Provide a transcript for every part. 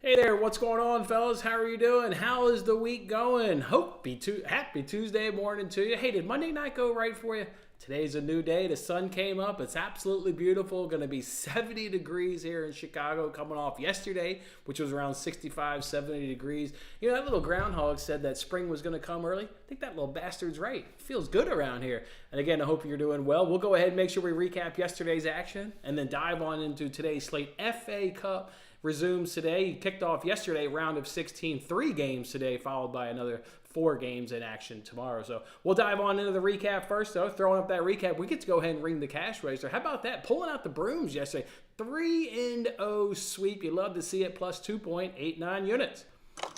Hey there, what's going on, fellas? How are you doing? How is the week going? Happy Tuesday morning to you. Hey, did Monday night go right for you? Today's a new day. The sun came up. It's absolutely beautiful. Going to be 70 degrees here in Chicago, coming off yesterday, which was around 65, 70 degrees. You know, that little groundhog said that spring was going to come early. I think that little bastard's right. Feels good around here. And again, I hope you're doing well. We'll go ahead and make sure we recap yesterday's action and then dive on into today's slate. FA Cup resumes today. Kicked off yesterday, round of 16, 3 games today, followed by another 4 games in action tomorrow. So we'll dive on into the recap first, though. Throwing up that recap, we get to go ahead and ring the cash register. How about that? Pulling out the brooms yesterday. 3-0 sweep. You love to see it, plus 2.89 units.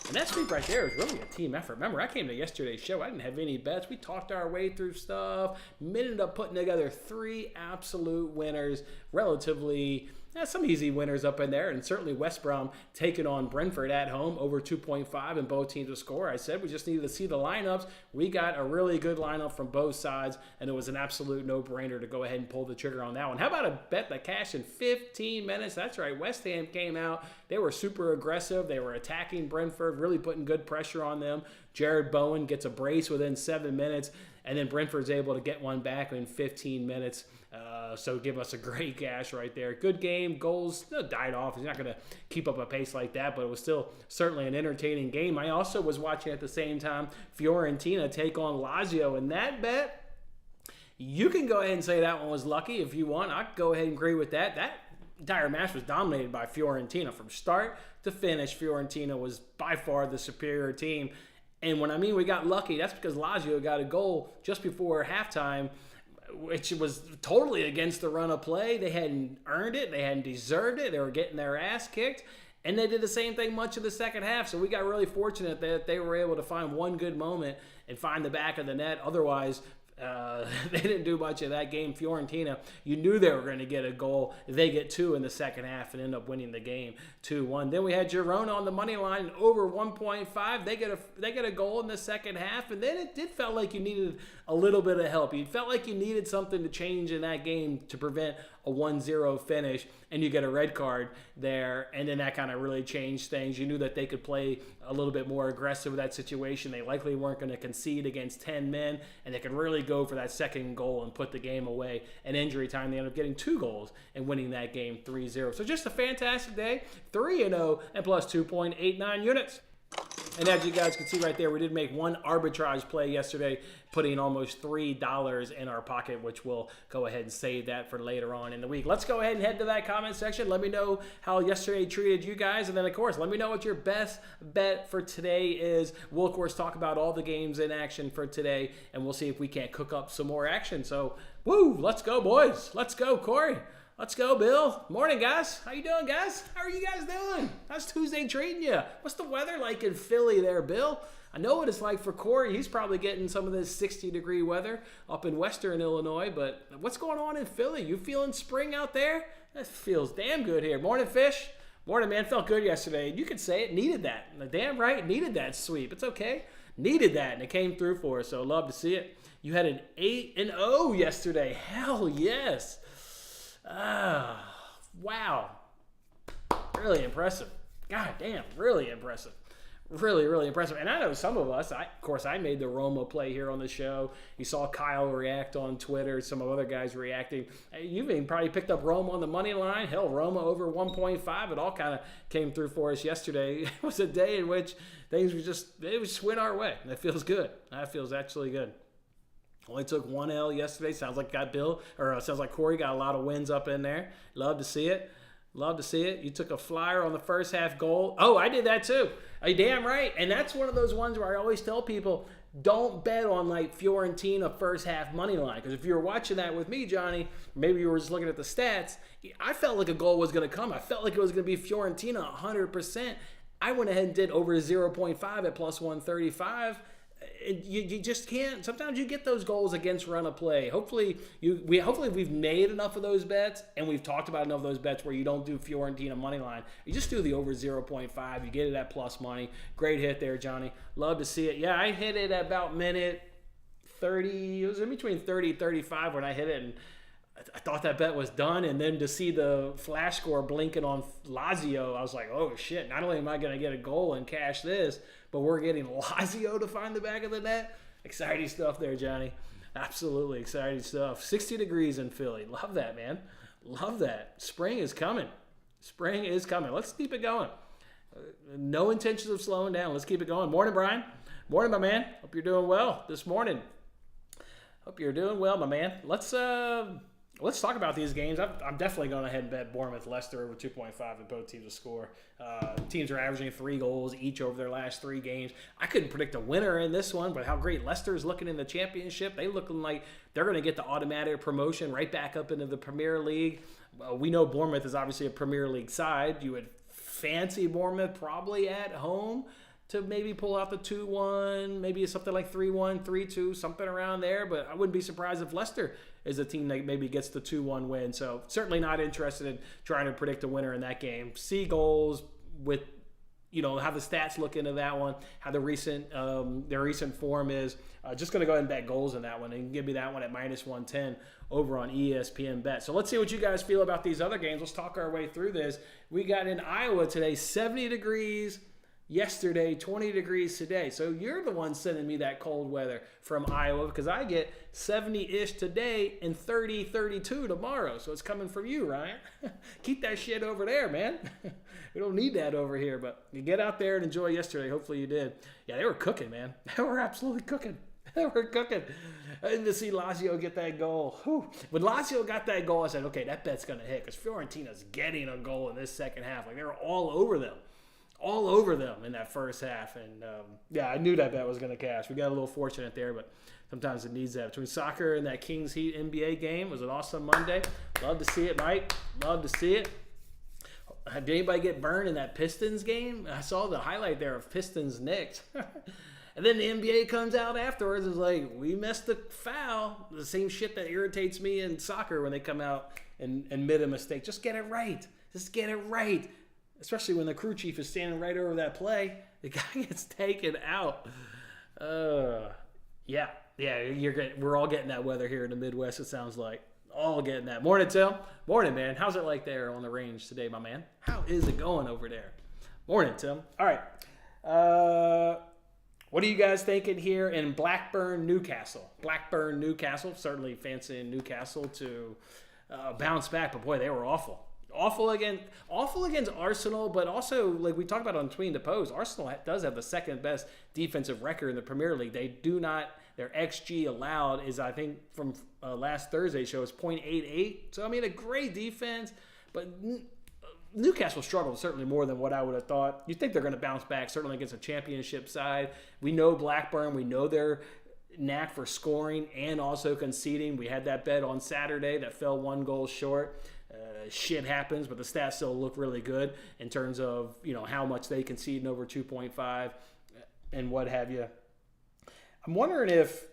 And that sweep right there is really a team effort. Remember, I came to yesterday's show. I didn't have any bets. We talked our way through stuff. Ended up putting together 3 absolute winners. Relatively, some easy winners up in there. And certainly West Brom taking on Brentford at home over 2.5 and both teams to score. I said we just needed to see the lineups. We got a really good lineup from both sides. And it was an absolute no-brainer to go ahead and pull the trigger on that one. How about a bet that cashed in 15 minutes? That's right. West Ham came out. They were super aggressive. They were attacking Brentford, really putting good pressure on them. Jared Bowen gets a brace within 7 minutes, and then Brentford's able to get one back in 15 minutes. So give us a great cash right there. Good game. Goals died off. He's not going to keep up a pace like that, but it was still certainly an entertaining game. I also was watching at the same time Fiorentina take on Lazio, and that bet, you can go ahead and say that one was lucky if you want. I'd go ahead and agree with that. That entire match was dominated by Fiorentina. From start to finish, Fiorentina was by far the superior team. And when I mean we got lucky, that's because Lazio got a goal just before halftime, which was totally against the run of play. They hadn't earned it. They hadn't deserved it. They were getting their ass kicked. And they did the same thing much of the second half. So we got really fortunate that they were able to find one good moment and find the back of the net. Otherwise, they didn't do much of that game. Fiorentina, you knew they were going to get a goal. They get 2 in the second half and end up winning the game 2-1. Then we had Girona on the money line over 1.5. They get a goal in the second half, and then it did felt like you needed a little bit of help. You felt like you needed something to change in that game to prevent a 1-0 finish, and you get a red card there, and then that kind of really changed things. You knew that they could play a little bit more aggressive with that situation. They likely weren't going to concede against 10 men, and they could really go for that second goal and put the game away. And injury time, they ended up getting 2 goals and winning that game 3-0. So just a fantastic day, 3-0 and plus 2.89 units. And as you guys can see right there, we did make one arbitrage play yesterday, putting almost $3 in our pocket, which we'll go ahead and save that for later on in the week. Let's go ahead and head to that comment section. Let me know how yesterday treated you guys. And then, of course, let me know what your best bet for today is. We'll, of course, talk about all the games in action for today, and we'll see if we can't cook up some more action. So, woo, let's go, boys. Let's go, Corey. Let's go, Bill. Morning, guys. How you doing, guys? How are you guys doing? How's Tuesday treating you? What's the weather like in Philly there, Bill? I know what it's like for Corey. He's probably getting some of this 60-degree weather up in western Illinois, but what's going on in Philly? You feeling spring out there? That feels damn good here. Morning, Fish. Morning, man. Felt good yesterday. You could say it. Needed that. Damn right. Needed that sweep. It's okay. Needed that, and it came through for us, so love to see it. You had an 8-0 yesterday. Hell yes. Wow. Really impressive. God damn, really impressive. Really, really impressive. And I know some of us, of course, I made the Roma play here on the show. You saw Kyle react on Twitter, some of other guys reacting. You've even probably picked up Roma on the money line. Hell, Roma over 1.5. It all kind of came through for us yesterday. It was a day in which things just went our way. That feels good. That feels actually good. Only took 1 L yesterday. Sounds like sounds like Corey got a lot of wins up in there. Love to see it. Love to see it. You took a flyer on the first half goal. Oh, I did that too. You're damn right. And that's one of those ones where I always tell people, don't bet on like Fiorentina first half money line. Because if you were watching that with me, Johnny, maybe you were just looking at the stats, I felt like a goal was going to come. I felt like it was going to be Fiorentina 100%. I went ahead and did over 0.5 at plus 135. You just can't. Sometimes you get those goals against run of play. Hopefully we've made enough of those bets, and we've talked about enough of those bets where you don't do Fiorentina money line. You just do the over 0.5. You get it at plus money. Great hit there, Johnny. Love to see it. Yeah, I hit it at about minute 30. It was in between 30 and 35 when I hit it, and I thought that bet was done, and then to see the flash score blinking on Lazio, I was like, oh shit, not only am I going to get a goal and cash this, but we're getting Lazio to find the back of the net. Exciting stuff there, Johnny. Absolutely exciting stuff. 60 degrees in Philly. Love that, man. Love that. Spring is coming. Spring is coming. Let's keep it going. No intentions of slowing down. Let's keep it going. Morning, Brian. Morning, my man. Hope you're doing well this morning. Hope you're doing well, my man. Let's talk about these games. I'm definitely going ahead and bet Bournemouth, Leicester over 2.5 and both teams to score. Teams are averaging 3 goals each over their last 3 games. I couldn't predict a winner in this one, but how great Leicester is looking in the championship. They looking like they're going to get the automatic promotion right back up into the Premier League. We know Bournemouth is obviously a Premier League side. You would fancy Bournemouth probably at home to maybe pull out the 2-1, maybe something like 3-1, 3-2, something around there. But I wouldn't be surprised if Leicester is a team that maybe gets the 2-1 win. So certainly not interested in trying to predict a winner in that game. See goals with, how the stats look into that one, how the their recent form is. Just going to go ahead and bet goals in that one and give me that one at -110 over on ESPN Bet. So let's see what you guys feel about these other games. Let's talk our way through this. We got in Iowa today, 70 degrees. Yesterday, 20 degrees today. So you're the one sending me that cold weather from Iowa because I get 70-ish today and 30, 32 tomorrow. So it's coming from you, Ryan. Keep that shit over there, man. We don't need that over here, but you get out there and enjoy yesterday. Hopefully you did. Yeah, they were cooking, man. They were absolutely cooking. They were cooking. And to see Lazio get that goal. Whew. When Lazio got that goal, I said, okay, that bet's going to hit because Fiorentina's getting a goal in this second half. Like, they were all over them in that first half. And, I knew that bet was going to cash. We got a little fortunate there, but sometimes it needs that. Between soccer and that Kings Heat NBA game, it was an awesome Monday. Love to see it, Mike. Love to see it. Did anybody get burned in that Pistons game? I saw the highlight there of Pistons Knicks. And then the NBA comes out afterwards and is like, we missed the foul. The same shit that irritates me in soccer when they come out and admit a mistake. Just get it right. Just get it right. Especially when the crew chief is standing right over that play. The guy gets taken out. We're all getting that weather here in the Midwest, it sounds like. All getting that. Morning, Tim. Morning, man. How's it like there on the range today, my man? How is it going over there? Morning, Tim. All right. What are you guys thinking here in Blackburn, Newcastle? Blackburn, Newcastle. Certainly fancying Newcastle to bounce back, but boy, they were awful. Awful against Arsenal, but also, like we talked about on Between the Post, Arsenal does have the second best defensive record in the Premier League. They do not, their XG allowed is, I think, from last Thursday's show, is 0.88. So, I mean, a great defense, but Newcastle struggled certainly more than what I would have thought. You think they're going to bounce back, certainly against a championship side. We know Blackburn, we know their knack for scoring and also conceding. We had that bet on Saturday that fell 1 goal short. Shit happens, but the stats still look really good in terms of, how much they concede in over 2.5 and what have you. I'm wondering if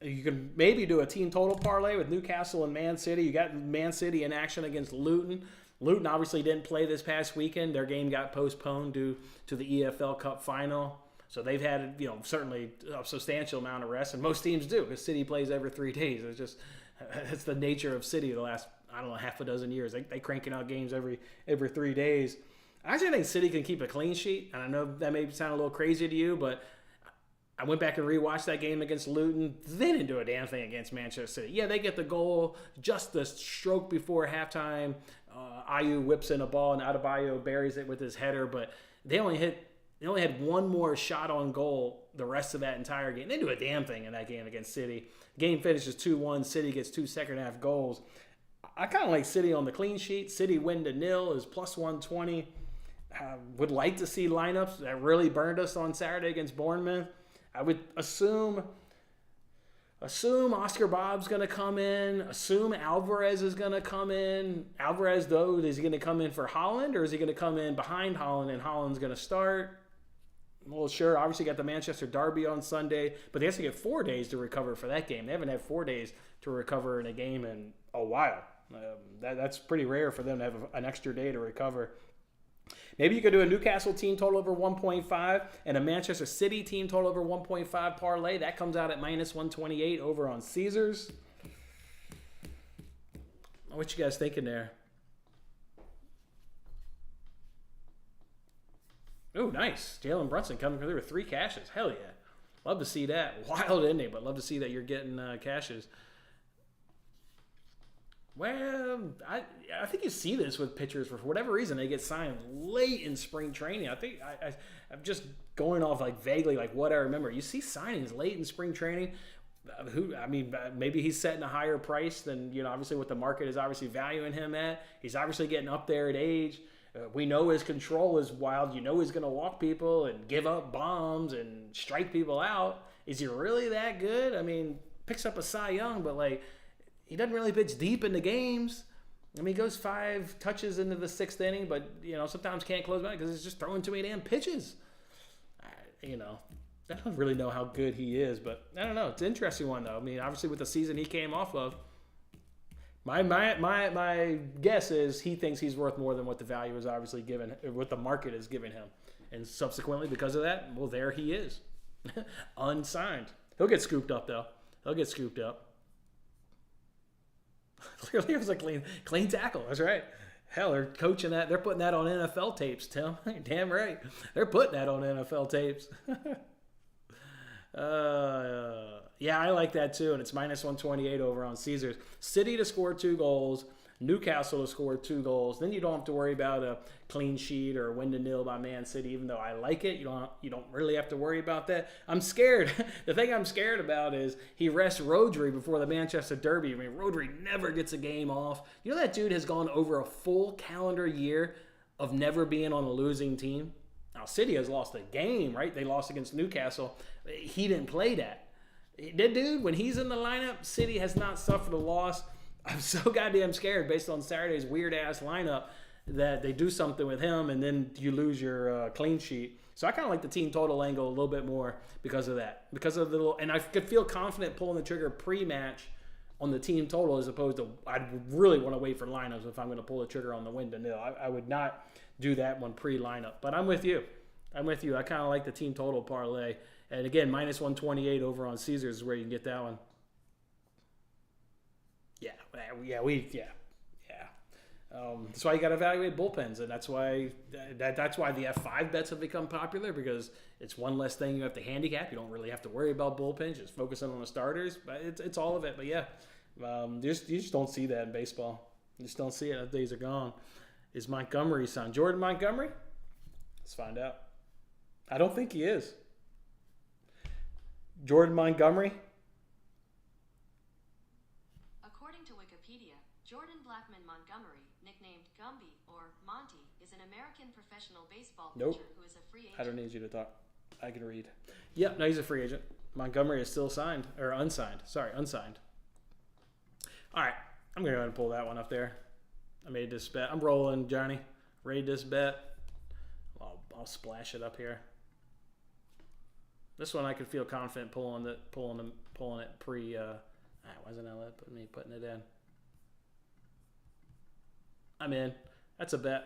you can maybe do a team total parlay with Newcastle and Man City. You got Man City in action against Luton. Luton obviously didn't play this past weekend. Their game got postponed due to the EFL Cup final. So they've had, certainly a substantial amount of rest, and most teams do because City plays every 3 days. It's the nature of City the last, half a dozen years. They cranking out games every 3 days. I actually think City can keep a clean sheet, and I know that may sound a little crazy to you, but I went back and rewatched that game against Luton. They didn't do a damn thing against Manchester City. Yeah, they get the goal just the stroke before halftime. Ayew whips in a ball, and Adebayo buries it with his header, but they only had one more shot on goal the rest of that entire game. They didn't do a damn thing in that game against City. Game finishes 2-1. City gets 2 second-half goals. I kind of like City on the clean sheet. City win to nil is plus 120. Would like to see lineups that really burned us on Saturday against Bournemouth. I would assume Oscar Bob's going to come in. Assume Alvarez is going to come in. Alvarez, though, is he going to come in for Haaland, or is he going to come in behind Haaland and Haaland's going to start? Well, sure, obviously got the Manchester Derby on Sunday, but they have to get 4 days to recover for that game. They haven't had 4 days to recover in a game in a while. That's pretty rare for them to have an extra day to recover. Maybe you could do a Newcastle team total over 1.5 and a Manchester City team total over 1.5 parlay. That comes out at -128 over on Caesars. What you guys thinking there? Oh, nice. Jalen Brunson coming through with 3 cashes. Hell yeah. Love to see that. Wild ending, but love to see that you're getting cashes. Well, I think you see this with pitchers for whatever reason they get signed late in spring training. I think I'm just going off like vaguely like what I remember. You see signings late in spring training. Maybe he's setting a higher price than obviously what the market is obviously valuing him at. He's obviously getting up there in age. We know his control is wild. He's going to walk people and give up bombs and strike people out. Is he really that good? Picks up a Cy Young, but he doesn't really pitch deep into games. He goes 5 touches into the 6th inning, but sometimes can't close out because he's just throwing too many damn pitches. I don't really know how good he is, but I don't know. It's an interesting one though. Obviously with the season he came off of, my guess is he thinks he's worth more than what the value is obviously given, what the market is giving him, and subsequently because of that, well, there he is, unsigned. He'll get scooped up though. He'll get scooped up. Clearly, it was a clean tackle. That's right. Hell, they're coaching that. They're putting that on NFL tapes, Tim. Damn right. They're putting that on NFL tapes. Yeah, I like that too, and it's minus 128 over on Caesars. City to score 2 goals, Newcastle to score 2 goals. Then you don't have to worry about a clean sheet or a win to nil by Man City. Even though I like it, you don't really have to worry about that. I'm scared. The thing I'm scared about is he rests Rodri before the Manchester Derby. Rodri never gets a game off. That dude has gone over a full calendar year of never being on a losing team. Now, City has lost a game, right? They lost against Newcastle. He didn't play that. That dude, when he's in the lineup, City has not suffered a loss. I'm so goddamn scared based on Saturday's weird-ass lineup that they do something with him and then you lose your clean sheet. So I kind of like the team total angle a little bit more because of that. And I could feel confident pulling the trigger pre-match on the team total as opposed to I'd really want to wait for lineups if I'm going to pull the trigger on the win to nil. I would not do that one pre-lineup. But I'm with you. I kind of like the team total parlay. And again, minus 128 over on Caesars is where you can get that one. Yeah. That's why you got to evaluate bullpens, and that's why the F5 bets have become popular because it's one less thing you have to handicap. You don't really have to worry about bullpens, just focusing on the starters. But it's all of it. But yeah, you just don't see that in baseball. You just don't see it. Those days are gone. Is Montgomery son Jordan Montgomery? Let's find out. I don't think he is. Jordan Montgomery. According to Wikipedia, Jordan Blackman Montgomery, nicknamed Gumby or Monty, is an American professional baseball pitcher who is a free agent. I don't need you to talk. I can read. Yeah, no, he's a free agent. Montgomery is still signed, or unsigned. Sorry, unsigned. All right, I'm going to go ahead and pull that one up there. I made this bet. I'm rolling, Johnny. Raid this bet. I'll splash it up here. This one I could feel confident pulling it pre. Why isn't that me putting it in? I'm in. That's a bet.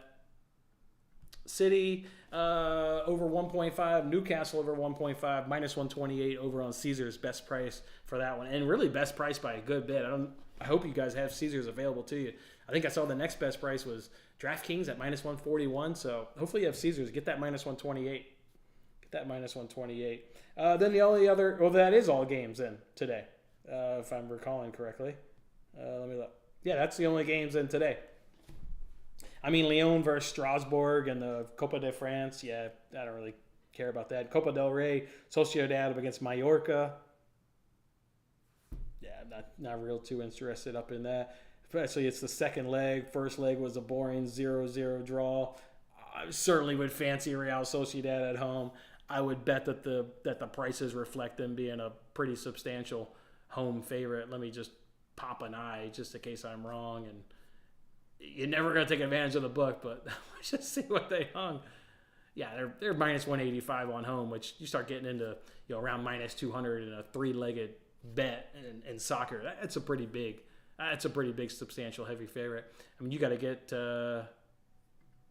City over 1.5, Newcastle over 1.5, minus 128 over on Caesars. Best price for that one, and really best price by a good bit. I hope you guys have Caesars available to you. I think I saw the next best price was DraftKings at minus 141. So hopefully you have Caesars. Get that minus 128. Get that minus 128. Then the only other, that is all games in today, if I'm recalling correctly. Let me look. Yeah, that's the only games in today. Lyon versus Strasbourg and the Copa de France. Yeah, I don't really care about that. Copa del Rey, Sociedad against Mallorca. Yeah, not real too interested up in that. Especially it's the second leg. First leg was a boring 0-0 draw. I certainly would fancy Real Sociedad at home. I would bet that the prices reflect them being a pretty substantial home favorite. Let me just pop an eye just in case I'm wrong. And you're never going to take advantage of the book, but let's just see what they hung. Yeah, they're minus 185 on home, which you start getting into around minus 200 in a 3-legged bet in soccer. That's a pretty big substantial heavy favorite. You got to get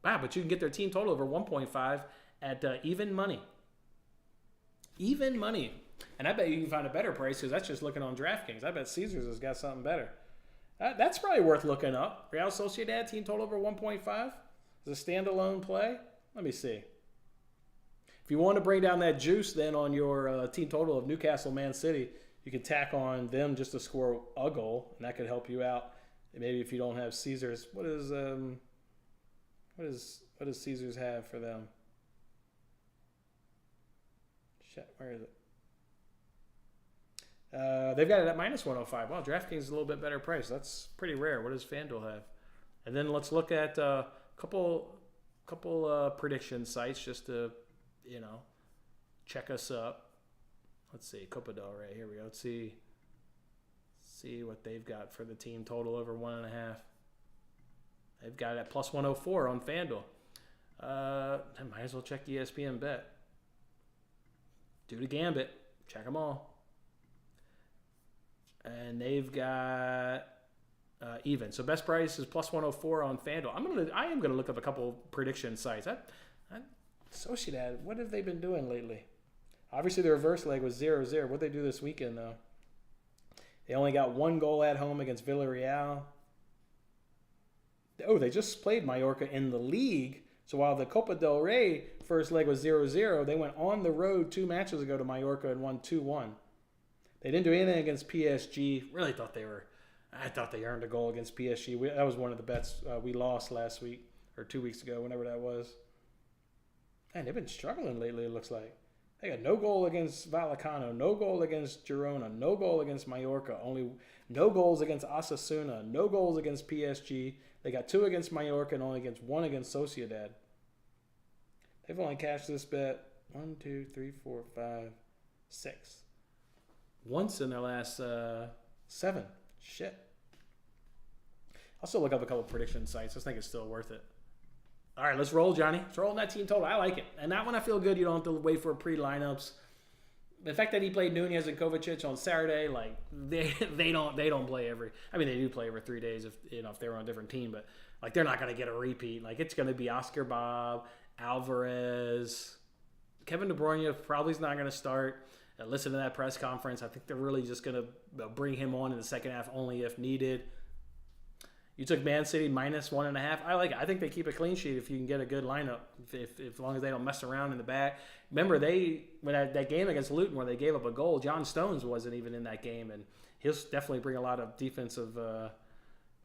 but you can get their team total over 1.5 at even money. Even money. And I bet you can find a better price because that's just looking on DraftKings. I bet Caesars has got something better. That's probably worth looking up. Real Sociedad team total over 1.5 is a standalone play. Let me see. If you want to bring down that juice then on your team total of Newcastle Man City, you can tack on them just to score a goal, and that could help you out. Maybe if you don't have Caesars, what does Caesars have for them? Shit, where is it? They've got it at minus 105. Wow, DraftKings is a little bit better price. That's pretty rare. What does FanDuel have? And then let's look at a couple prediction sites just to, check us up. Let's see, Copa del Rey. Here we go. Let's see what they've got for the team total over 1.5. They've got it at plus 104 on FanDuel. I might as well check ESPN Bet. Do the gambit. Check them all. And they've got even. So best price is plus 104 on FanDuel. I am gonna look up a couple prediction sites. Sociedad, what have they been doing lately? Obviously, the reverse leg was 0-0. What'd they do this weekend, though? They only got one goal at home against Villarreal. Oh, they just played Mallorca in the league. So while the Copa del Rey first leg was 0-0, they went on the road 2 matches ago to Mallorca and won 2-1. They didn't do anything against PSG. Really thought I thought they earned a goal against PSG. That was one of the bets we lost last week or 2 weeks ago, whenever that was. Man, they've been struggling lately, it looks like. They got no goal against Vallecano, no goal against Girona, no goal against Mallorca, only no goals against Osasuna, no goals against PSG. They got 2 against Mallorca and only against 1 against Sociedad. They've only cashed this bet 1, 2, 3, 4, 5, 6. Once in their last 7. Shit. I'll still look up a couple prediction sites. I think it's still worth it. All right, let's roll, Johnny. Let's roll on that team total. I like it. And that one I feel good. You don't have to wait for pre-lineups. The fact that he played Nunez and Kovacic on Saturday, like they don't play every. I mean, they do play every 3 days if they were on a different team, but like they're not going to get a repeat. Like it's going to be Oscar Bob, Alvarez, Kevin De Bruyne probably is not going to start. Listen to that press conference. I think they're really just going to bring him on in the second half only if needed. You took Man City minus 1.5. I like it. I think they keep a clean sheet if you can get a good lineup, if as long as they don't mess around in the back. Remember, when that game against Luton where they gave up a goal, John Stones wasn't even in that game, and he'll definitely bring a lot of defensive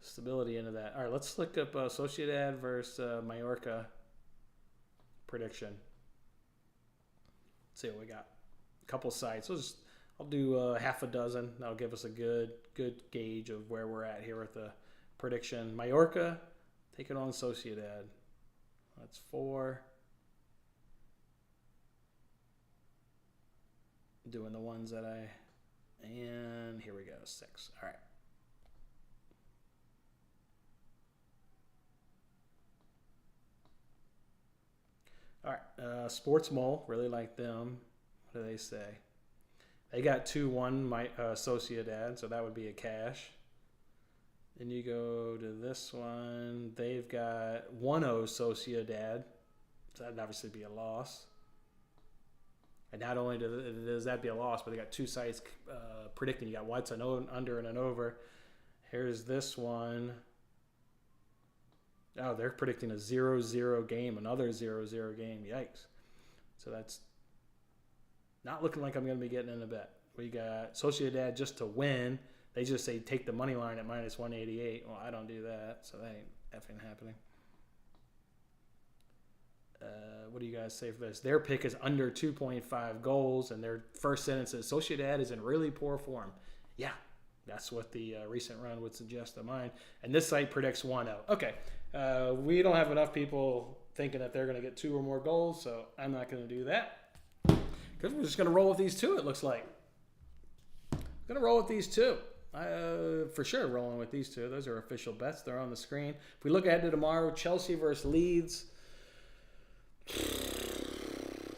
stability into that. All right, let's look up Sociedad versus Mallorca prediction. Let's see what we got. A couple sites. I'll do half a dozen. That'll give us a good gauge of where we're at here with the prediction. Mallorca taking on Sociedad. That's 4. Doing the ones that and here we go, 6. All right. Sports Mole, really like them. What do they say? They got 2-1 Sociedad, so that would be a cash. Then you go to this one. They've got 1-0 Sociedad. So that'd obviously be a loss. And not only does that be a loss, but they got 2 sites predicting. You got what's an under and an over. Here's this one. Oh, they're predicting a 0-0 game, another 0-0 game. Yikes. So that's not looking like I'm going to be getting in a bet. We got Sociedad just to win. They just say take the money line at minus 188. Well, I don't do that, so that ain't effing happening. What do you guys say for this? Their pick is under 2.5 goals, and their first sentence is Sociedad is in really poor form. Yeah, that's what the recent run would suggest to mine. And this site predicts 1-0. Okay, we don't have enough people thinking that they're going to get 2 or more goals, so I'm not going to do that. Because we're just going to roll with these 2, it looks like. Going to roll with these 2. For sure rolling with these 2. Those are official bets. They're on the screen. If we look ahead to tomorrow, Chelsea versus Leeds.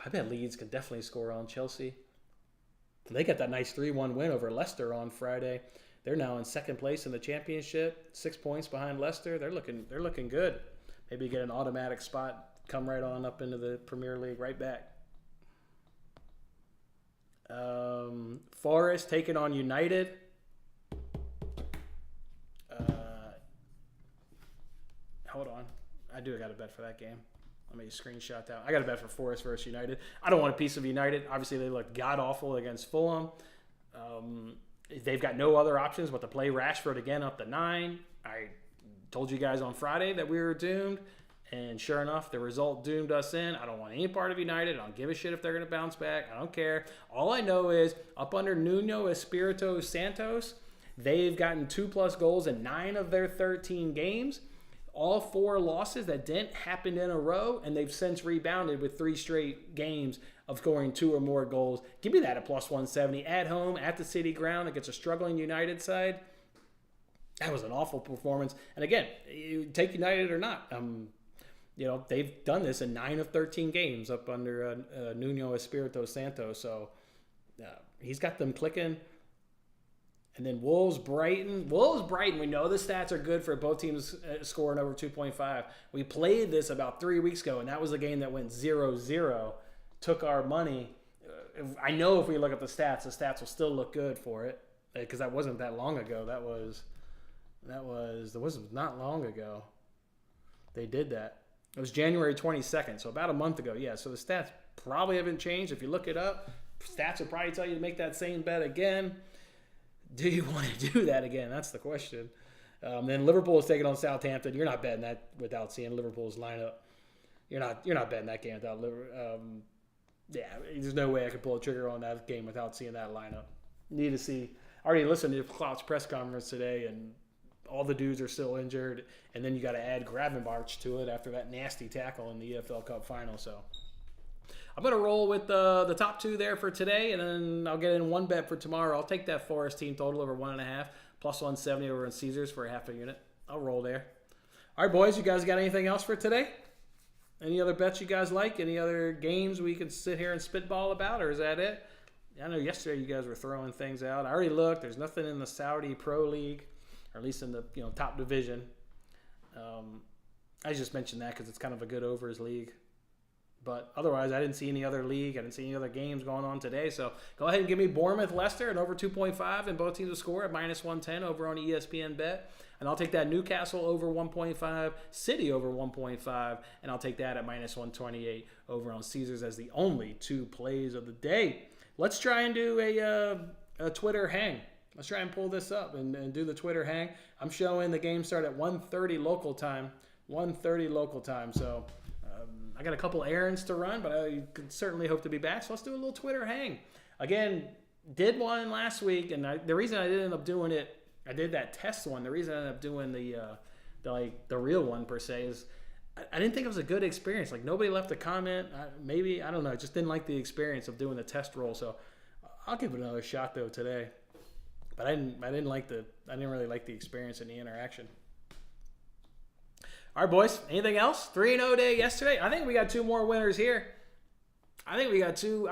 I bet Leeds can definitely score on Chelsea. They got that nice 3-1 win over Leicester on Friday. They're now in second place in the championship, 6 points behind Leicester. They're looking good. Maybe get an automatic spot, come right on up into the Premier League, right back. Forest taking on United. hold on. I got a bet for that game. Let me screenshot that. I got a bet for Forest versus United. I don't want a piece of United. Obviously, they look god-awful against Fulham. They've got no other options but to play Rashford again up to 9. I told you guys on Friday that we were doomed. And sure enough, the result doomed us in. I don't want any part of United. I don't give a shit if they're going to bounce back. I don't care. All I know is up under Nuno Espirito Santos, they've gotten 2+ goals in 9 of their 13 games. All 4 losses that didn't happen in a row, and they've since rebounded with 3 straight games of scoring 2 or more goals. Give me that at +170 at home at the City Ground against a struggling United side. That was an awful performance. And again, you take United or not, they've done this in 9 of 13 games up under Nuno Espirito Santo. So he's got them clicking. And then Wolves, Brighton, we know the stats are good for both teams scoring over 2.5. We played this about 3 weeks ago, and that was a game that went 0-0, took our money. I know if we look at the stats will still look good for it because that wasn't that long ago. That was not long ago. They did that. It was January 22nd, so about a month ago. Yeah, so the stats probably haven't changed. If you look it up, stats will probably tell you to make that same bet again. Do you want to do that again? That's the question. Then Liverpool is taking on Southampton. You're not betting that without seeing Liverpool's lineup. You're not betting that game without Liverpool. There's no way I could pull a trigger on that game without seeing that lineup. Need to see. I already listened to Klopp's press conference today, and all the dudes are still injured. And then you got to add Gravenberch to it after that nasty tackle in the EFL Cup final. So I'm going to roll with the top 2 there for today, and then I'll get in one bet for tomorrow. I'll take that Forest team total over 1.5, +170 over in Caesars for a half a unit. I'll roll there. All right, boys, you guys got anything else for today? Any other bets you guys like? Any other games we can sit here and spitball about, or is that it? I know yesterday you guys were throwing things out. I already looked. There's nothing in the Saudi Pro League, or at least in the top division. I just mentioned that because it's kind of a good overs league. But otherwise, I didn't see any other league. I didn't see any other games going on today. So go ahead and give me Bournemouth, Leicester, and over 2.5, and both teams will score at -110 over on ESPN Bet. And I'll take that Newcastle over 1.5, City over 1.5, and I'll take that at -128 over on Caesars as the only 2 plays of the day. Let's try and do a Twitter hang. Let's try and pull this up and do the Twitter hang. I'm showing the game start at 1:30 local time. 1:30 local time. So I got a couple errands to run, but I could certainly hope to be back. So let's do a little Twitter hang. Again, did one last week, and the reason I didn't end up doing it, I did that test one. The reason I ended up doing the real one per se is I didn't think it was a good experience. Like nobody left a comment. Maybe I don't know. I just didn't like the experience of doing the test roll. So I'll give it another shot though today. But I didn't really like the experience and the interaction. All right, boys. Anything else? 3-0 day yesterday. I think we got 2 more winners here. I think we got 2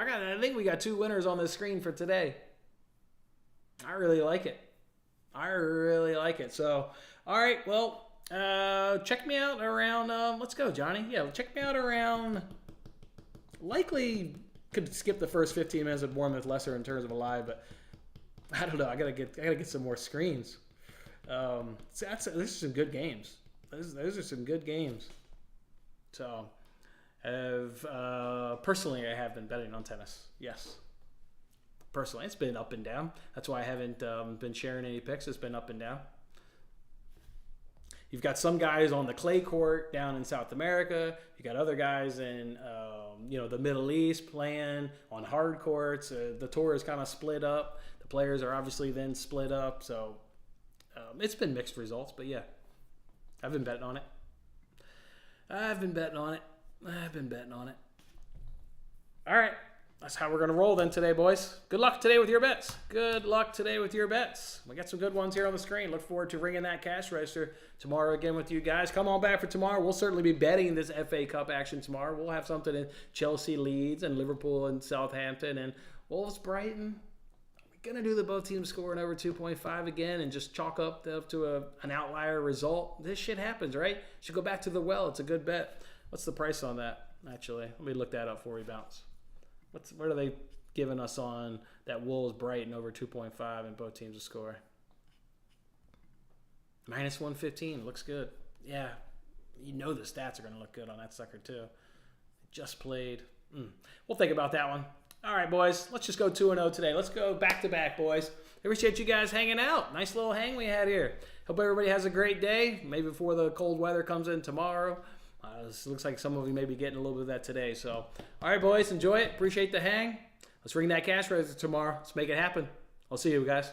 winners on the screen for today. I really like it. So, all right. Well, check me out around. Let's go, Johnny. Yeah, check me out around. Likely could skip the first 15 minutes of Bournemouth Leicester in terms of a live, but I don't know. I gotta get some more screens. Those are some good games. Those are some good games. So, personally, I have been betting on tennis. Yes. Personally, it's been up and down. That's why I haven't been sharing any picks. It's been up and down. You've got some guys on the clay court down in South America. You got other guys in the Middle East playing on hard courts. The tour is kind of split up. The players are obviously then split up. So it's been mixed results, but yeah. I've been betting on it. All right. That's how we're going to roll then today, boys. Good luck today with your bets. We got some good ones here on the screen. Look forward to ringing that cash register tomorrow again with you guys. Come on back for tomorrow. We'll certainly be betting this FA Cup action tomorrow. We'll have something in Chelsea, Leeds, and Liverpool and Southampton and Wolves, Brighton. Going to do the both teams scoring over 2.5 again and just chalk up to an outlier result. This shit happens, right? Should go back to the well. It's a good bet. What's the price on that, actually? Let me look that up before we bounce. What are they giving us on that Wolves Brighton over 2.5 and both teams to score? -115. Looks good. Yeah. You know the stats are going to look good on that sucker too. Just played. We'll think about that one. All right, boys. Let's just go 2-0 today. Let's go back-to-back, boys. Appreciate you guys hanging out. Nice little hang we had here. Hope everybody has a great day. Maybe before the cold weather comes in tomorrow. This looks like some of you may be getting a little bit of that today. So, all right, boys. Enjoy it. Appreciate the hang. Let's ring that cash register tomorrow. Let's make it happen. I'll see you guys.